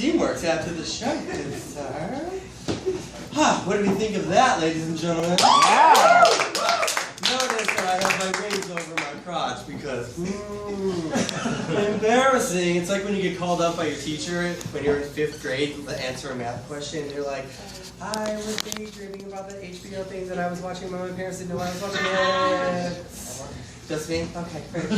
teamwork's after the show, good sir. What do we think of that, ladies and gentlemen? Yeah. Notice that I have my rings over my crotch because, embarrassing. It's like when you get called up by your teacher when you're in 5th grade to answer a math question, and you're like, I was daydreaming about that HBO thing that I was watching, but my parents didn't know I was watching it. Just me? Okay, great.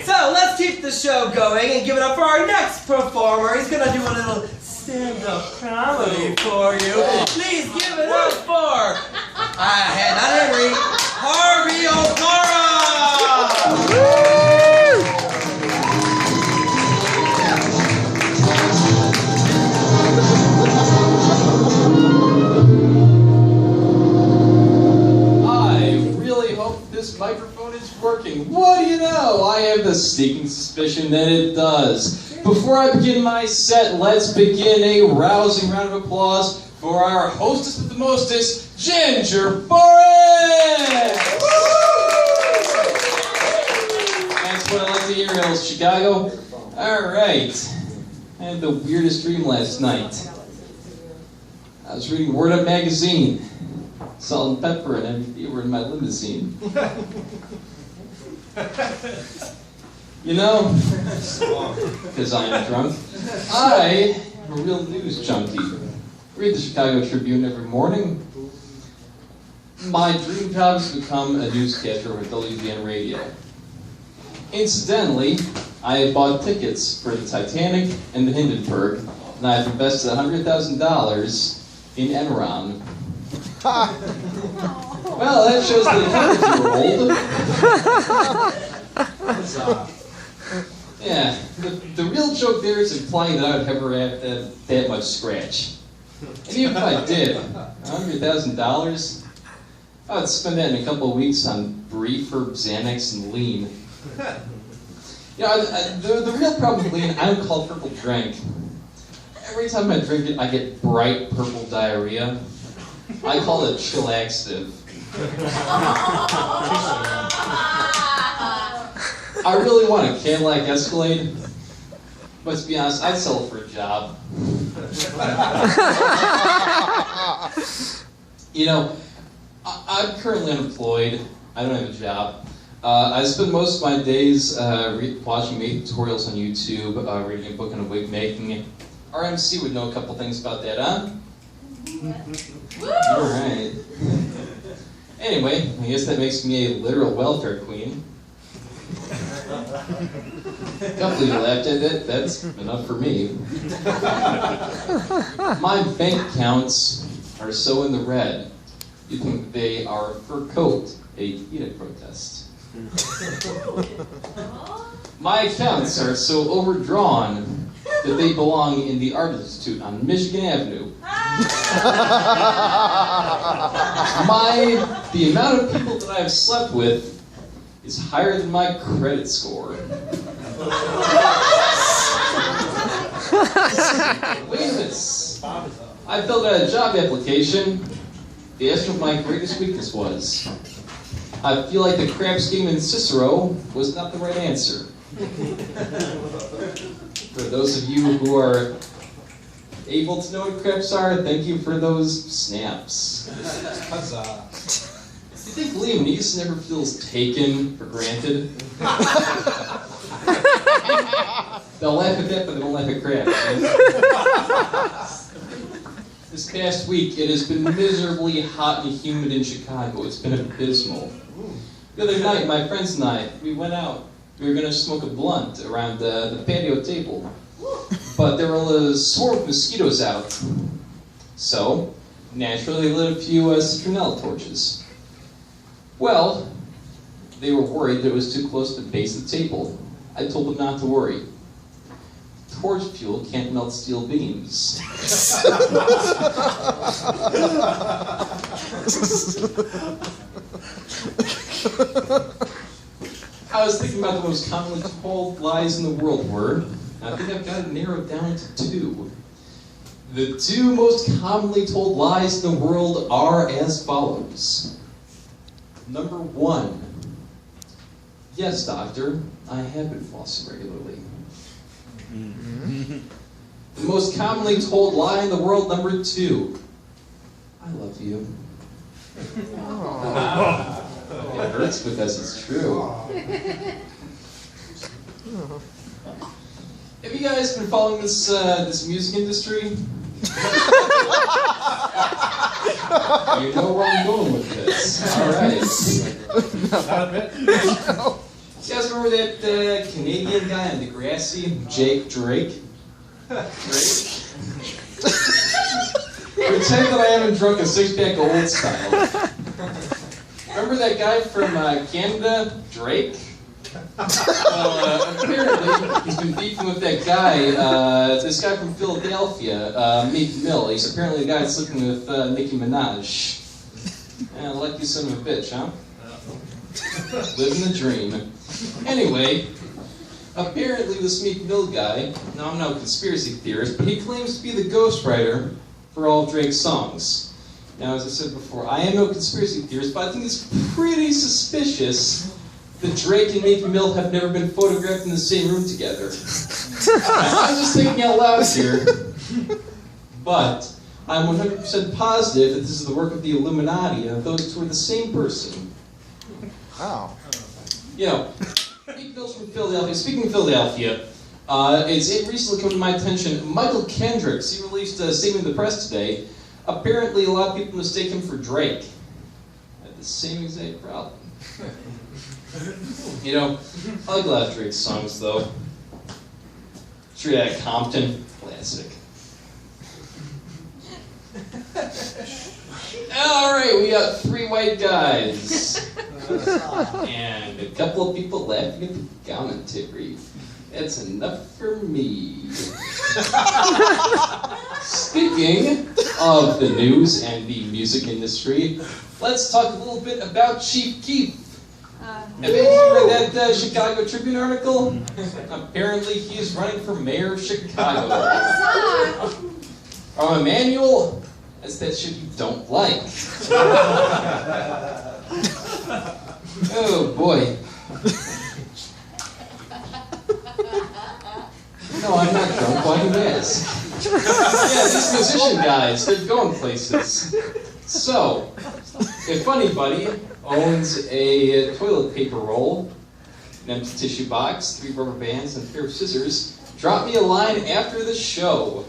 So let's keep the show going and give it up for our next performer. He's gonna do a little stand-up comedy for you. Please give it up for, not Henry, Harvey O'Gara! This microphone is working. What do you know? I have the sneaking suspicion that it does. Before I begin my set, let's begin a rousing round of applause for our hostess with the mostest, Ginger Forrest! That's what I like to hear, Hills, Chicago. Alright. I had the weirdest dream last night. I was reading Word Up magazine. Salt and pepper and everything were in my limousine. You know, because I am drunk, I am a real news junkie. Read the Chicago Tribune every morning. My dream job is to become a newscaster with WVN Radio. Incidentally, I have bought tickets for the Titanic and the Hindenburg, and I have invested $100,000 in Enron. Well, that shows that you were old. Yeah, the real joke there is implying that I would ever have that much scratch. And even if I did, $100,000, I would spend that in a couple of weeks on Briefer, Xanax, and Lean. You know, the real problem with Lean, I don't call it purple drink. Every time I drink it, I get bright purple diarrhea. I call it chillaxative. I really want a Cadillac Escalade, but to be honest, I'd sell it for a job. You know, I'm currently unemployed. I don't have a job. I spend most of my days watching makeup tutorials on YouTube, reading a book on wig making. RMC would know a couple things about that, huh? Alright. Anyway, I guess that makes me a literal welfare queen. Can't believe you laughed at it. That's enough for me. My bank accounts are so in the red, you think they are a fur coat, a PETA protest. My accounts are so overdrawn that they belong in the Art Institute on Michigan Avenue. The amount of people that I have slept with is higher than my credit score. Wait a minute. I filled out a job application. They asked what my greatest weakness was. I feel like the craps game in Cicero was not the right answer. For those of you who are able to know what craps are, thank you for those snaps. Huzzah. Do you think Liam Neeson never feels taken for granted? They'll laugh at that, but they won't laugh at craps. This past week, it has been miserably hot and humid in Chicago. It's been abysmal. The other night, my friends and I, we went out. We were going to smoke a blunt around the patio table. But there were a swarm of mosquitoes out. So, naturally, they lit a few citronella torches. Well, they were worried that it was too close to the base of the table. I told them not to worry. Torch fuel can't melt steel beams. I was thinking about the most commonly told lies in the world were, I think I've got it narrowed down to 2. The 2 most commonly told lies in the world are as follows. Number 1. Yes, doctor, I have been flossing regularly. The most commonly told lie in the world, number 2. I love you. It hurts because it's true. Have you guys been following this music industry? You know where I'm going with this. Alright. Not a bit. You guys remember that Canadian guy on Degrassi, Drake? Drake? Pretend that I haven't drunk a 6-pack of Old Style. Remember that guy from Canada, Drake? Well, apparently he's been beefing with that guy, this guy from Philadelphia, Meek Mill. He's apparently the guy that's sleeping with Nicki Minaj. Lucky son of a bitch, huh? Living the dream. Anyway, apparently this Meek Mill guy, now I'm no conspiracy theorist, but he claims to be the ghostwriter for all of Drake's songs. Now, as I said before, I am no conspiracy theorist, but I think it's pretty suspicious that Drake and Meek Mill have never been photographed in the same room together. I'm just thinking out loud here. But I'm 100% positive that this is the work of the Illuminati, and those two are the same person. Wow. You know, Meek Mill's from Philadelphia. Speaking of Philadelphia, it recently come to my attention, Michael Kendricks, he released a statement to the press today. Apparently, a lot of people mistake him for Drake. I had the same exact problem. You know, I like a lot of Drake's songs, though. Straight Outta Compton, classic. Alright, we got 3 white guys. And a couple of people laughing at the commentary. That's enough for me. Speaking of the news and the music industry, let's talk a little bit about Chief Keef. Have you read that Chicago Tribune article? Apparently he's running for mayor of Chicago. Emmanuel, that's that shit you don't like. Oh boy. No, I'm not drunk. Why do you ask? Yeah, these musician guys, they're going places. So, if anybody owns a toilet paper roll, an empty tissue box, 3 rubber bands, and a pair of scissors, drop me a line after the show.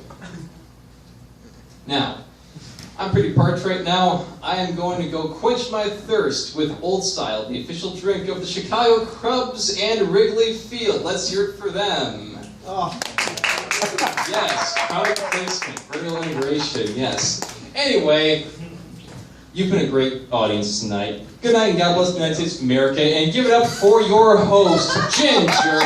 Now, I'm pretty parched right now. I am going to go quench my thirst with Old Style, the official drink of the Chicago Cubs and Wrigley Field. Let's hear it for them. Oh. Yes, product placement, vertical integration, yes. Anyway, you've been a great audience tonight. Good night and God bless the United States of America. And give it up for your host, Ginger.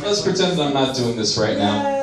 Let's pretend I'm not doing this right now.